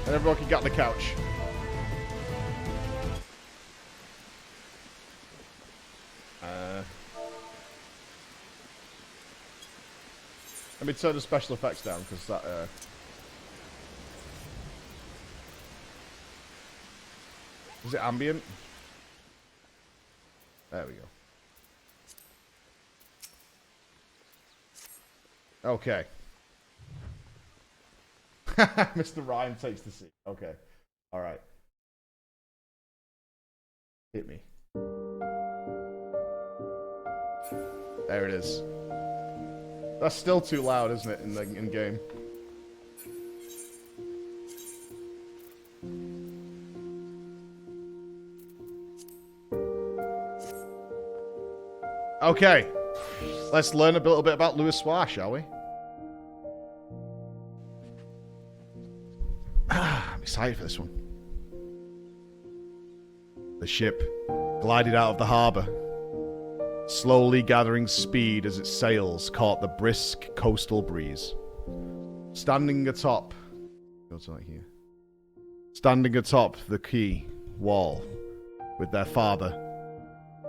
And everyone can get on the couch. Let me turn the special effects down, because that, is it ambient? There we go. Okay. Mr. Ryan takes the seat. Okay. Alright. Hit me. There it is. That's still too loud, isn't it, in game? Okay. Let's learn a little bit about Louisoix, shall we? I'm excited for this one. The ship glided out of the harbour, slowly gathering speed as its sails caught the brisk coastal breeze. Standing atop the quay wall with their father,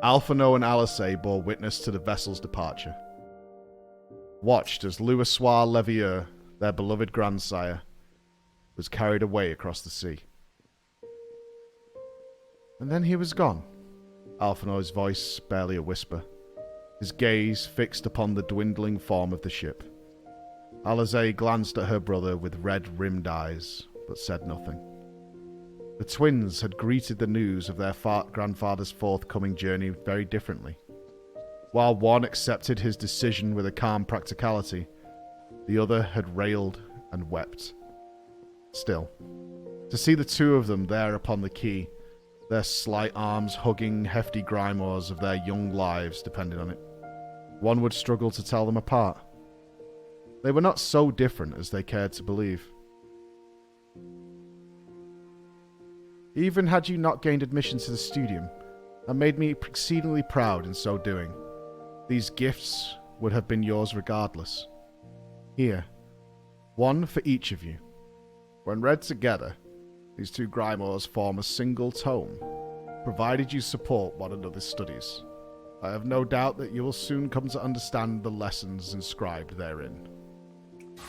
Alphino and Alizé bore witness to the vessel's departure. Watched as Louisoix Levieux, their beloved grandsire, was carried away across the sea. And then he was gone. Alphino's voice barely a whisper, his gaze fixed upon the dwindling form of the ship. Alizé glanced at her brother with red-rimmed eyes, but said nothing. The twins had greeted the news of their grandfather's forthcoming journey very differently. While one accepted his decision with a calm practicality, the other had railed and wept. Still, to see the two of them there upon the quay, their slight arms hugging hefty grimoires of their young lives depending on it, one would struggle to tell them apart. They were not so different as they cared to believe. Even had you not gained admission to the studium, and made me exceedingly proud in so doing, these gifts would have been yours regardless. Here, one for each of you. When read together, these two grimoires form a single tome, provided you support one another's studies. I have no doubt that you will soon come to understand the lessons inscribed therein.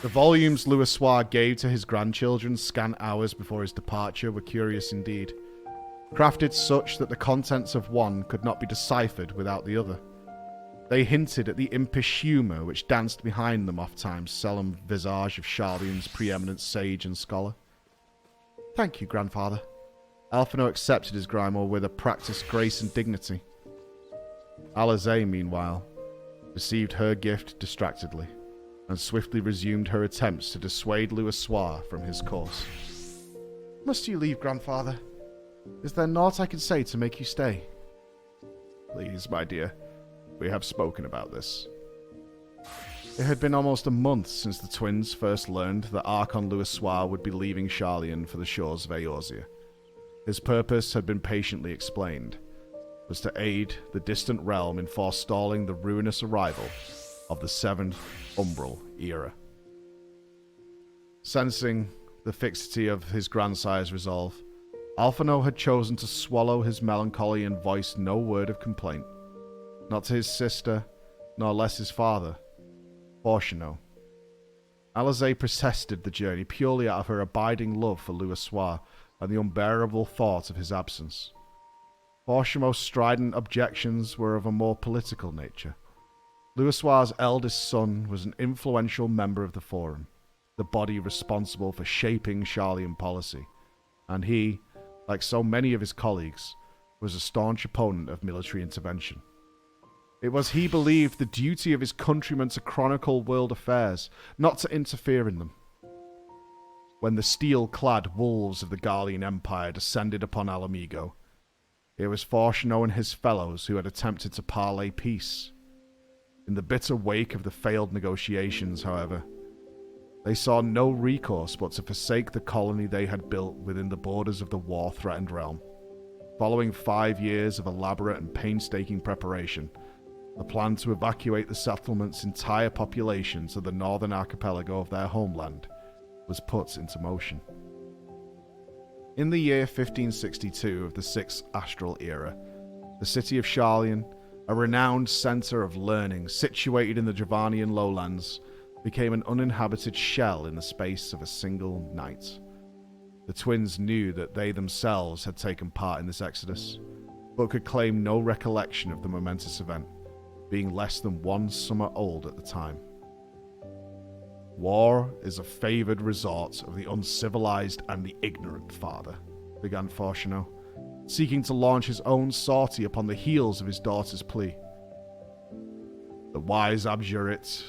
The volumes Louisoix gave to his grandchildren scant hours before his departure were curious indeed, crafted such that the contents of one could not be deciphered without the other. They hinted at the impish humour which danced behind them oft-times solemn visage of Charlian's preeminent sage and scholar. Thank you, grandfather. Alphino accepted his grimoire with a practised grace and dignity. Alizé, meanwhile, received her gift distractedly, and swiftly resumed her attempts to dissuade Louisoix from his course. Must you leave, grandfather? Is there naught I can say to make you stay? Please, my dear, we have spoken about this. It had been almost a month since the twins first learned that Archon Louisoix would be leaving Charlian for the shores of Eorzea. His purpose had been patiently explained, was to aid the distant realm in forestalling the ruinous arrival of the Seventh Umbral era. Sensing the fixity of his grandsire's resolve, Alphino had chosen to swallow his melancholy and voice no word of complaint, not to his sister, nor less his father, Fortuno. Alizé protested the journey purely out of her abiding love for Louisoix and the unbearable thought of his absence. Fortuno's strident objections were of a more political nature. Louisoix's eldest son was an influential member of the Forum, the body responsible for shaping Charlian policy, and he, like so many of his colleagues, was a staunch opponent of military intervention. It was, he believed, the duty of his countrymen to chronicle world affairs, not to interfere in them. When the steel-clad wolves of the Garlean Empire descended upon Alamigo, it was Fortuno and his fellows who had attempted to parley peace. In the bitter wake of the failed negotiations, however, they saw no recourse but to forsake the colony they had built within the borders of the war-threatened realm. Following 5 years of elaborate and painstaking preparation, the plan to evacuate the settlement's entire population to the northern archipelago of their homeland was put into motion. In the year 1562 of the 6th Astral Era, the city of Sharlayan, a renowned centre of learning situated in the Dravanian lowlands, became an uninhabited shell in the space of a single night. The twins knew that they themselves had taken part in this exodus, but could claim no recollection of the momentous event, being less than 1 summer old at the time. "War is a favoured resort of the uncivilized and the ignorant, father," began Fortunato, seeking to launch his own sortie upon the heels of his daughter's plea. "The wise abjure it.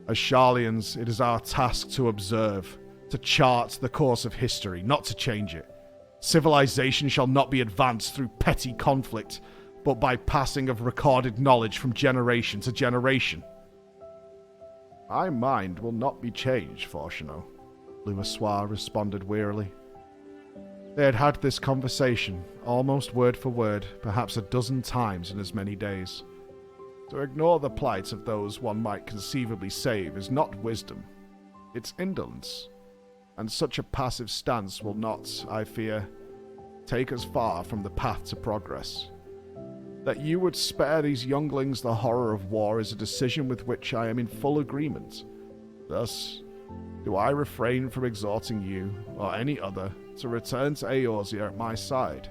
As Sharlayans, it is our task to observe, to chart the course of history, not to change it. Civilization shall not be advanced through petty conflict, but by passing of recorded knowledge from generation to generation." "My mind will not be changed, Fortunato," Louisoix responded wearily. They had had this conversation, almost word for word, perhaps a dozen times in as many days. To ignore the plight of those one might conceivably save is not wisdom, it's indolence, and such a passive stance will not, I fear, take us far from the path to progress. That you would spare these younglings the horror of war is a decision with which I am in full agreement. Thus, do I refrain from exhorting you, or any other, to return to Eorzea at my side.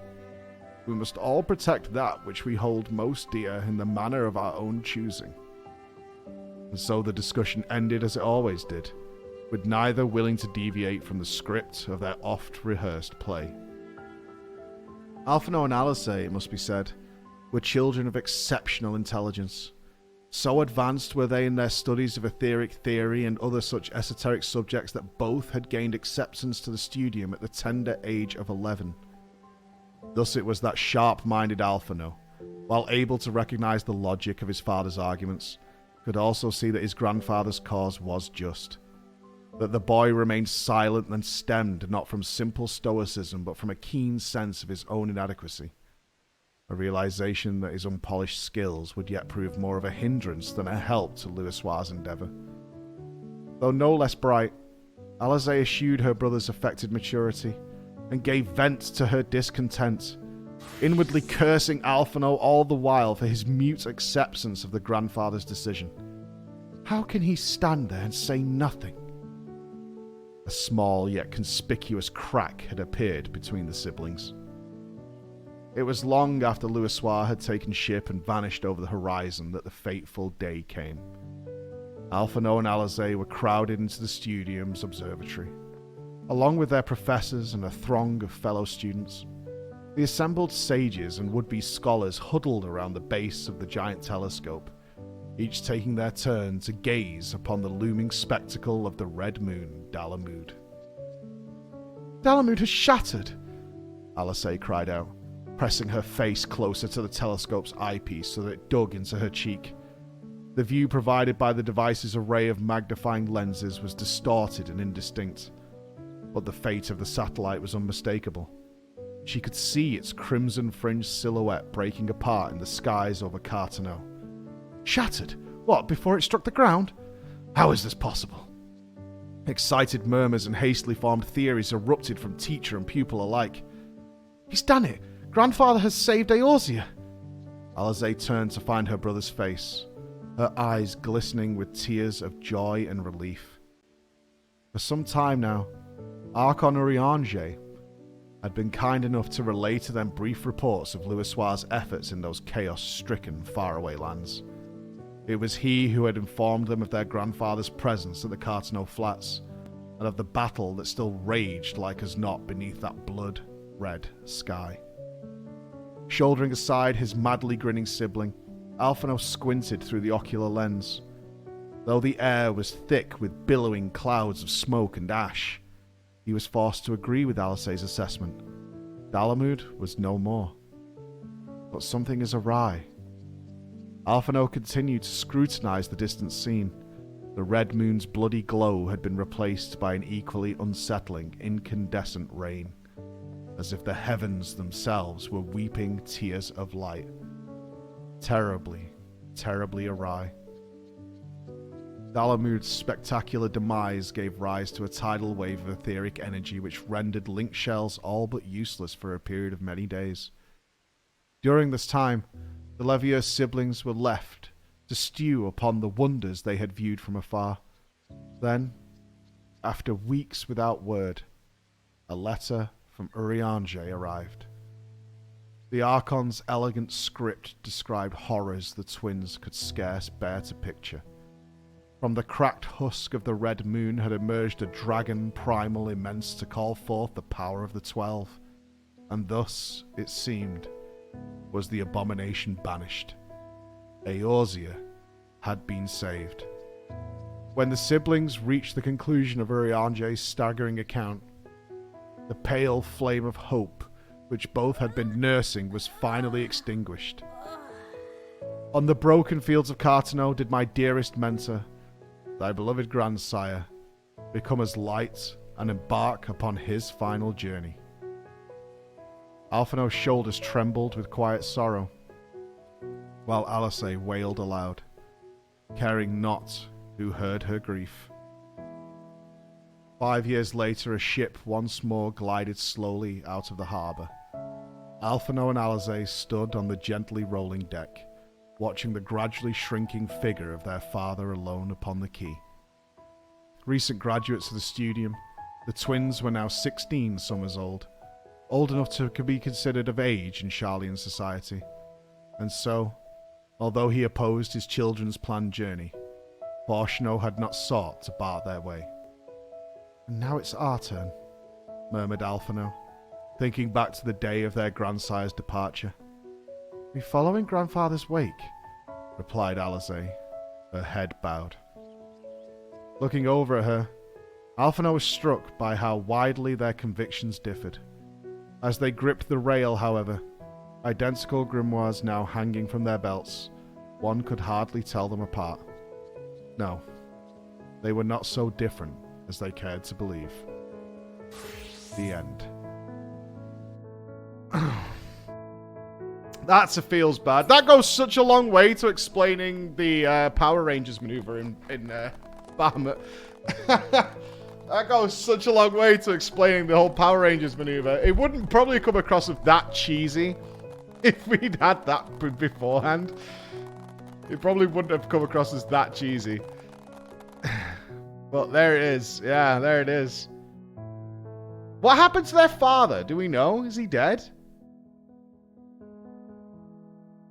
We must all protect that which we hold most dear in the manner of our own choosing." And so the discussion ended as it always did, with neither willing to deviate from the script of their oft-rehearsed play. Alphinaud and Alice, it must be said, were children of exceptional intelligence. So advanced were they in their studies of etheric theory and other such esoteric subjects that both had gained acceptance to the studium at the tender age of 11. Thus it was that sharp-minded Alphinaud, while able to recognize the logic of his father's arguments, could also see that his grandfather's cause was just. That the boy remained silent and stemmed not from simple stoicism but from a keen sense of his own inadequacy. A realization that his unpolished skills would yet prove more of a hindrance than a help to Louisoix's endeavour. Though no less bright, Alice eschewed her brother's affected maturity and gave vent to her discontent, inwardly cursing Alphinaud all the while for his mute acceptance of the grandfather's decision. How can he stand there and say nothing? A small yet conspicuous crack had appeared between the siblings. It was long after Louisoix had taken ship and vanished over the horizon that the fateful day came. Alphinaud and Alice were crowded into the studium's observatory, along with their professors and a throng of fellow students. The assembled sages and would-be scholars huddled around the base of the giant telescope, each taking their turn to gaze upon the looming spectacle of the red moon, Dalamud. "Dalamud has shattered!" Alice cried out, pressing her face closer to the telescope's eyepiece so that it dug into her cheek. The view provided by the device's array of magnifying lenses was distorted and indistinct, but the fate of the satellite was unmistakable. She could see its crimson-fringed silhouette breaking apart in the skies over Carteneau. "Shattered? What, before it struck the ground? How is this possible?" Excited murmurs and hastily formed theories erupted from teacher and pupil alike. "He's done it! Grandfather has saved Eorzea!" Alice turned to find her brother's face, her eyes glistening with tears of joy and relief. For some time now, Archon Urianger had been kind enough to relay to them brief reports of Louisoix's efforts in those chaos-stricken faraway lands. It was he who had informed them of their grandfather's presence at the Carteneau Flats, and of the battle that still raged like as not beneath that blood-red sky. Shouldering aside his madly grinning sibling, Alphinaud squinted through the ocular lens. Though the air was thick with billowing clouds of smoke and ash, he was forced to agree with Alice's assessment. Dalamud was no more. But something is awry. Alphinaud continued to scrutinize the distant scene. The red moon's bloody glow had been replaced by an equally unsettling, incandescent rain, as if the heavens themselves were weeping tears of light. Terribly, terribly awry. Dalamud's spectacular demise gave rise to a tidal wave of etheric energy which rendered link shells all but useless for a period of many days. During this time, the Levier siblings were left to stew upon the wonders they had viewed from afar. Then, after weeks without word, a letter from Urianger arrived. The Archon's elegant script described horrors the twins could scarce bear to picture. From the cracked husk of the Red Moon had emerged a dragon primal immense to call forth the power of the 12, and thus, it seemed, was the abomination banished. Eorzea had been saved. When the siblings reached the conclusion of Urianger's staggering account, the pale flame of hope which both had been nursing was finally extinguished. On the broken fields of Cartano did my dearest mentor, thy beloved grandsire, become as light and embark upon his final journey. Alphino's shoulders trembled with quiet sorrow, while Alice wailed aloud, caring not who heard her grief. 5 years later, a ship once more glided slowly out of the harbour. Alphino and Alice stood on the gently rolling deck, watching the gradually shrinking figure of their father alone upon the quay. Recent graduates of the studium, the twins were now 16 summers old enough to be considered of age in Sharlayan society. And so, although he opposed his children's planned journey, Porshno had not sought to bar their way. And now it's our turn, murmured Alphino, thinking back to the day of their grandsire's departure. We follow in grandfather's wake, replied Alice, her head bowed. Looking over at her, Alphino was struck by how widely their convictions differed. As they gripped the rail, however, identical grimoires now hanging from their belts, one could hardly tell them apart. No, they were not so different as they cared to believe. The end. That's a feels bad. That goes such a long way to explaining the Power Rangers maneuver in Bahamut. That goes such a long way to explaining the whole Power Rangers maneuver. It wouldn't probably come across as that cheesy if we'd had that beforehand. It probably wouldn't have come across as that cheesy. But there it is. Yeah, there it is. What happened to their father? Do we know? Is he dead?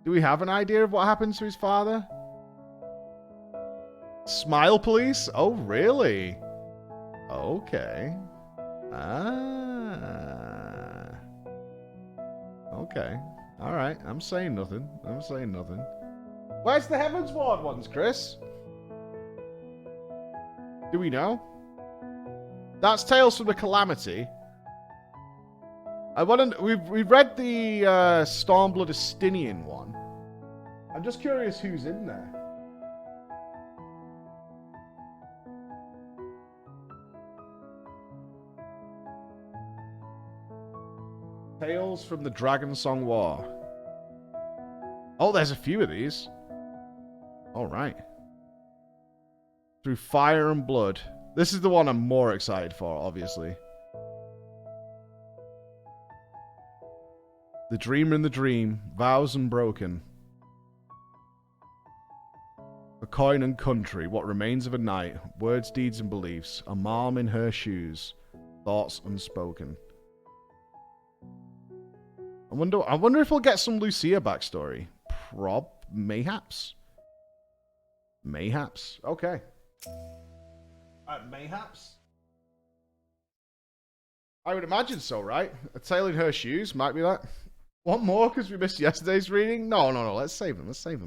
Do we have an idea of what happened to his father? Smile police? Oh, really? Okay. Ah. Okay. Alright. I'm saying nothing. I'm saying nothing. Where's the Heavens Ward ones, Chris? Do we know? That's Tales from the Calamity. I wonder. We've read the Stormblood Estinian one. I'm just curious who's in there. Tales from the Dragon Song War. Oh, there's a few of these. All right. Through Fire and Blood. This is the one I'm more excited for, obviously. The Dreamer in the Dream. Vows Unbroken. A Coin and Country. What Remains of a Night. Words, Deeds and Beliefs. A Mom in Her Shoes. Thoughts Unspoken. I wonder if we'll get some Lucia backstory. Mayhaps. Mayhaps. Okay. Mayhaps? I would imagine so, right? A Tale in Her Shoes might be that. One more because we missed yesterday's reading? No. Let's save them. Let's save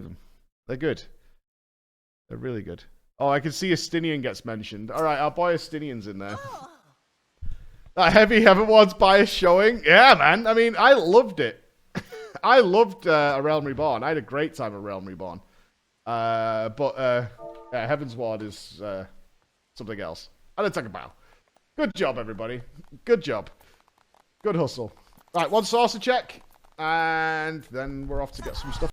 them. They're good. They're really good. Oh, I can see Estinian gets mentioned. All right, our boy Estinian's in there. That Heavy Heaven Ward's bias showing. Yeah, man. I mean, I loved it. I loved A Realm Reborn. I had a great time at Realm Reborn. But Heaven's Ward is something else. I don't talk about. Good job, everybody. Good job. Good hustle. Right, one saucer check. And then we're off to get some stuff.